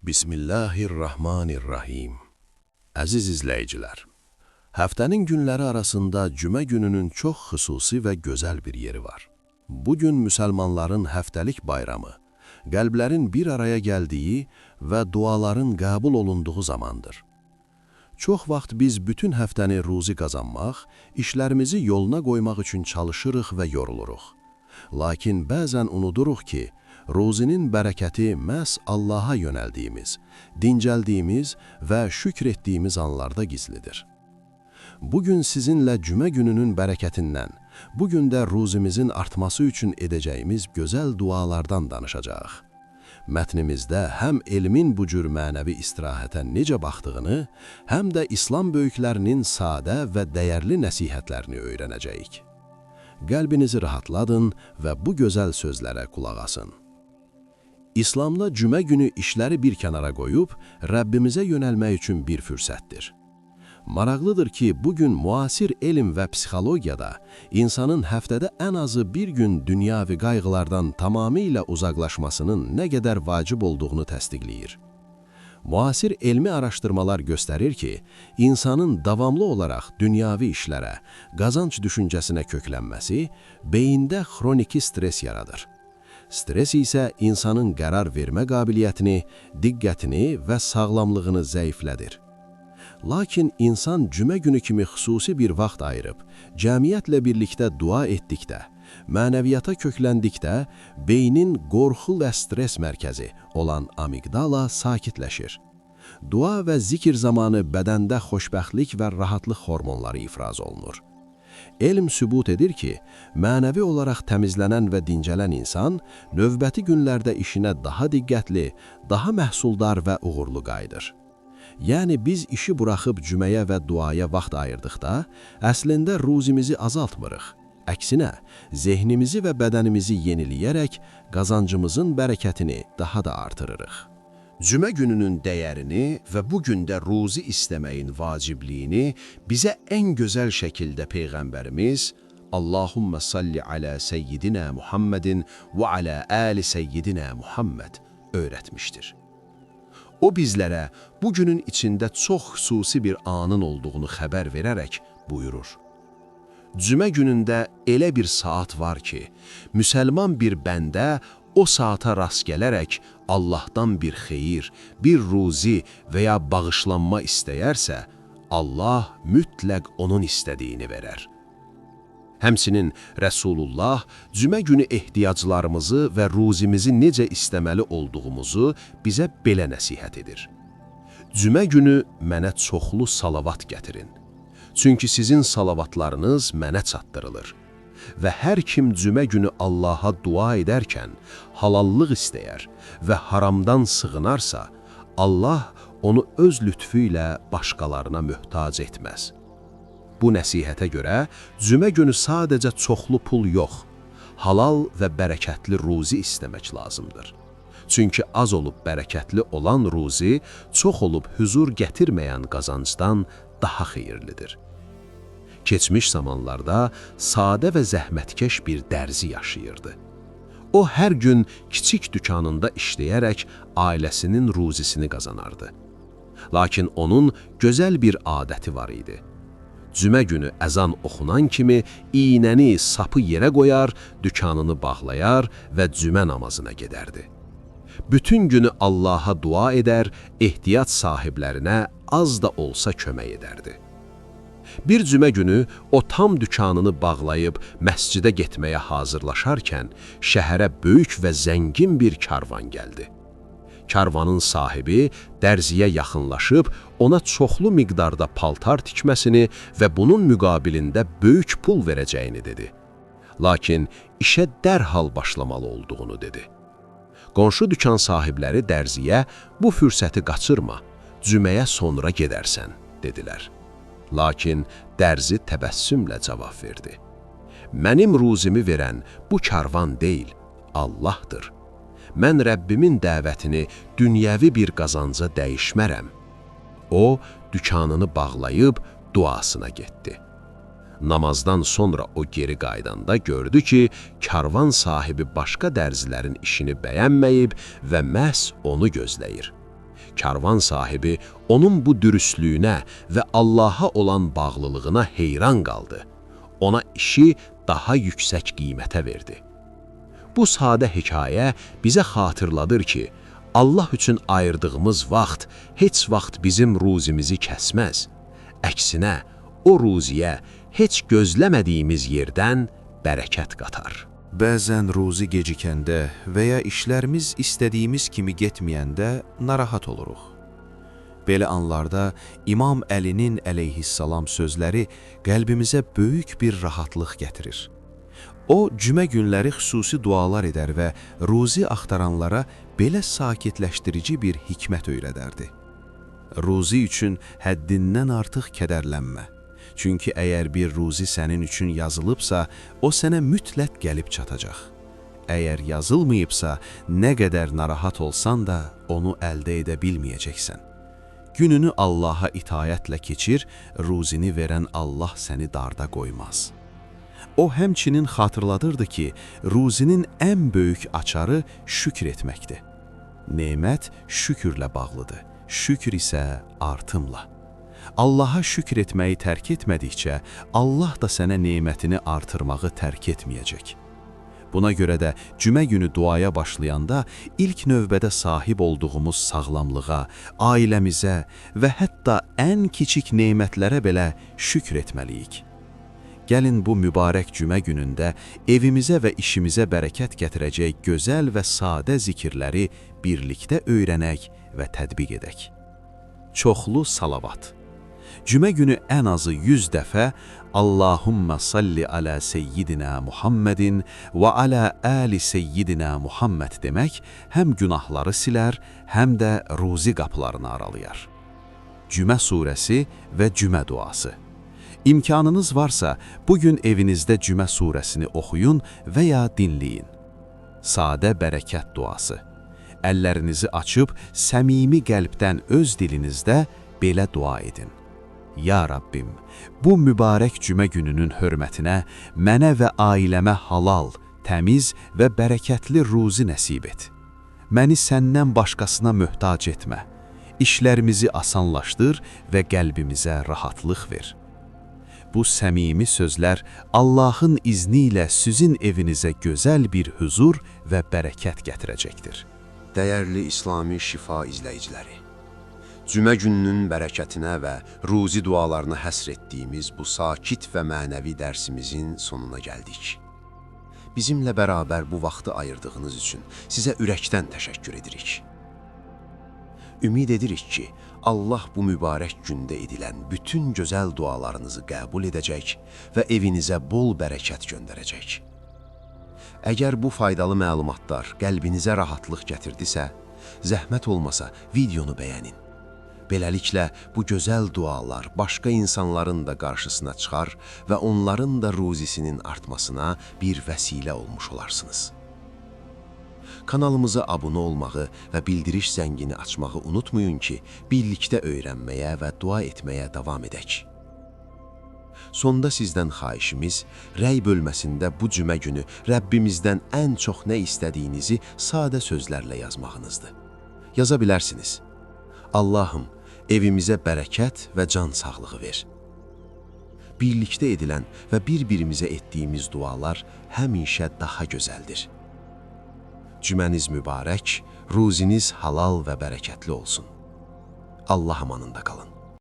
Bismillahirrahmanirrahim. Əziz izləyicilər, həftənin günləri arasında cümə gününün çox xüsusi və gözəl bir yeri var. Bugün müsəlmanların həftəlik bayramı, qəlblərin bir araya gəldiyi və duaların qəbul olunduğu zamandır. Çox vaxt biz bütün həftəni ruzi qazanmaq, işlərimizi yoluna qoymaq üçün çalışırıq və yoruluruq. Lakin bəzən unuduruq ki, ruzinin bərəkəti məhz Allaha yönəldiyimiz, dincəldiyimiz və şükr etdiyimiz anlarda gizlidir. Bugün sizinlə cümə gününün bərəkətindən, bugün də ruzimizin artması üçün edəcəyimiz gözəl dualardan danışacağıq. Mətnimizdə həm elmin bu cür mənəvi istirahətə necə baxdığını, həm də İslam böyüklərinin sadə və dəyərli nəsihətlərini öyrənəcəyik. Qəlbinizi rahatladın və bu gözəl sözlərə qulaq asın. İslamda cümə günü işləri bir kənara qoyub, Rəbbimizə yönəlmək üçün bir fürsətdir. Maraqlıdır ki, bugün müasir elm və psixologiyada insanın həftədə ən azı bir gün dünyavi qayğılardan tamamilə uzaqlaşmasının nə qədər vacib olduğunu təsdiqləyir. Müasir elmi araşdırmalar göstərir ki, insanın davamlı olaraq dünyavi işlərə, qazanc düşüncəsinə köklənməsi beyində xroniki stres yaradır. Stres isə insanın qərar vermə qabiliyyətini, diqqətini və sağlamlığını zəiflədir. Lakin insan cümə günü kimi xüsusi bir vaxt ayırıb, cəmiyyətlə birlikdə dua etdikdə, mənəviyyata kökləndikdə, beynin qorxu və stres mərkəzi olan amigdala sakitləşir. Dua və zikir zamanı bədəndə xoşbəxtlik və rahatlıq hormonları ifraz olunur. Elm sübut edir ki, mənəvi olaraq təmizlənən və dincələn insan növbəti günlərdə işinə daha diqqətli, daha məhsuldar və uğurlu qayıdır. Yəni biz işi buraxıb cüməyə və duaya vaxt ayırdıqda, əslində ruzimizi azaltmırıq. Əksinə, zehnimizi və bədənimizi yeniləyərək qazancımızın bərəkətini daha da artırırıq. Cümə gününün dəyərini və bu gündə ruzi istəməyin vacibliyini bizə ən gözəl şəkildə Peyğəmbərimiz Allahümmə salli alə seyyidinə Muhammedin və alə əli seyyidinə Muhammed öyrətmişdir. O bizlərə bugünün içində çox xüsusi bir anın olduğunu xəbər verərək buyurur. Cümə günündə elə bir saat var ki, müsəlman bir bəndə o saata rast gələrək Allahdan bir xeyir, bir ruzi və ya bağışlanma istəyərsə, Allah mütləq onun istədiyini verər. Həmçinin Rəsulullah cümə günü ehtiyaclarımızı və ruzimizi necə istəməli olduğumuzu bizə belə nəsihət edir. Cümə günü mənə çoxlu salavat gətirin. Çünki sizin salavatlarınız mənə çatdırılır. Və hər kim cümə günü Allaha dua edərkən halallıq istəyər və haramdan sığınarsa, Allah onu öz lütfü ilə başqalarına möhtac etməz. Bu nəsihətə görə cümə günü sadəcə çoxlu pul yox, halal və bərəkətli ruzi istəmək lazımdır. Çünki az olub bərəkətli olan ruzi, çox olub huzur gətirməyən qazancdan daha xeyirlidir. Keçmiş zamanlarda sadə və zəhmətkeş bir dərzi yaşayırdı. O hər gün kiçik dükanında işləyərək ailəsinin ruzisini qazanardı. Lakin onun gözəl bir adəti var idi. Cümə günü əzan oxunan kimi iynəni, sapı yerə qoyar, dükanını bağlayar və cümə namazına gedərdi. Bütün günü Allaha dua edər, ehtiyac sahiblərinə az da olsa kömək edərdi. Bir cümə günü o tam dükanını bağlayıb məscidə getməyə hazırlaşarkən şəhərə böyük və zəngin bir karvan gəldi. Karvanın sahibi dərziyə yaxınlaşıb ona çoxlu miqdarda paltar tikməsini və bunun müqabilində böyük pul verəcəyini dedi. Lakin işə dərhal başlamalı olduğunu dedi. Qonşu dükan sahibləri dərziyə bu fürsəti qaçırma, cüməyə sonra gedərsən, dedilər. Lakin dərzi təbəssümlə cavab verdi. Mənim ruzimi verən bu karvan deyil, Allahdır. Mən Rəbbimin dəvətini dünyəvi bir qazanca dəyişmərəm. O, dükanını bağlayıb duasına getdi. Namazdan sonra o geri qaydanda gördü ki, karvan sahibi başqa dərzilərin işini bəyənməyib və məhz onu gözləyir. Karvan sahibi onun bu dürüstlüyünə və Allaha olan bağlılığına heyran qaldı. Ona işi daha yüksək qiymətə verdi. Bu sadə hekayə bizə xatırladır ki, Allah üçün ayırdığımız vaxt heç vaxt bizim ruzimizi kəsməz. Əksinə, o ruziyə heç gözləmədiyimiz yerdən bərəkət qatar. Bəzən ruzi gecikəndə və ya işlərimiz istədiyimiz kimi getməyəndə narahat oluruq. Belə anlarda İmam Əlinin əleyhissalam sözləri qəlbimizə böyük bir rahatlıq gətirir. O, cümə günləri xüsusi dualar edər və ruzi axtaranlara belə sakitləşdirici bir hikmət öyrədərdi. Ruzi üçün həddindən artıq kədərlənmə. Çünki əgər bir ruzi sənin üçün yazılıbsa, o sənə mütləq gəlib çatacaq. Əgər yazılmayıbsa, nə qədər narahat olsan da onu əldə edə bilməyəcəksən. Gününü Allaha itayətlə keçir, ruzini verən Allah səni darda qoymaz. O həmçinin xatırladırdı ki, ruzinin ən böyük açarı şükür etməkdir. Nemət şükürlə bağlıdır, şükür isə artımla. Allaha şükür etməyi tərk etmədikcə, Allah da sənə nemətini artırmağı tərk etməyəcək. Buna görə də cümə günü duaya başlayanda ilk növbədə sahib olduğumuz sağlamlığa, ailəmizə və hətta ən kiçik nemətlərə belə şükür etməliyik. Gəlin bu mübarək cümə günündə evimizə və işimizə bərəkət gətirəcək gözəl və sadə zikirləri birlikdə öyrənək və tətbiq edək. Çoxlu salavat. Cümə günü ən azı 100 dəfə Allahumma salli ala seyyidina Muhammedin və ala ali seyyidina Muhammed demək həm günahları silər, həm də ruzi qapılarını aralayar. Cümə surəsi və cümə duası. İmkanınız varsa, bugün evinizdə cümə surəsini oxuyun və ya dinləyin. Sadə bərəkət duası. Əllərinizi açıb, səmimi qəlbdən öz dilinizdə belə dua edin. Ya Rabbim, bu mübarək cümə gününün hörmətinə mənə və ailəmə halal, təmiz və bərəkətli ruzi nəsib et. Məni səndən başqasına möhtac etmə. İşlərimizi asanlaşdır və qəlbimizə rahatlıq ver. Bu səmimi sözlər Allahın izni ilə sizin evinizə gözəl bir huzur və bərəkət gətirəcəkdir. Dəyərli İslami Şifa izləyiciləri, cümə gününün bərəkətinə və ruzi dualarına həsr etdiyimiz bu sakit və mənəvi dərsimizin sonuna gəldik. Bizimlə bərabər bu vaxtı ayırdığınız üçün sizə ürəkdən təşəkkür edirik. Ümid edirik ki, Allah bu mübarək gündə edilən bütün gözəl dualarınızı qəbul edəcək və evinizə bol bərəkət göndərəcək. Əgər bu faydalı məlumatlar qəlbinizə rahatlıq gətirdisə, zəhmət olmasa videonu bəyənin. Beləliklə, bu gözəl dualar başqa insanların da qarşısına çıxar və onların da ruzisinin artmasına bir vəsilə olmuş olarsınız. Kanalımıza abunə olmağı və bildiriş zəngini açmağı unutmayın ki, birlikdə öyrənməyə və dua etməyə davam edək. Sonda sizdən xahişimiz, rəy bölməsində bu cümə günü Rəbbimizdən ən çox nə istədiyinizi sadə sözlərlə yazmağınızdır. Yaza bilərsiniz. Allahım, evimizə bərəkət və can sağlığı ver. Birlikdə edilən və bir-birimizə etdiyimiz dualar həmişə daha gözəldir. Cüməniz mübarək, ruziniz halal və bərəkətli olsun. Allah amanında qalın.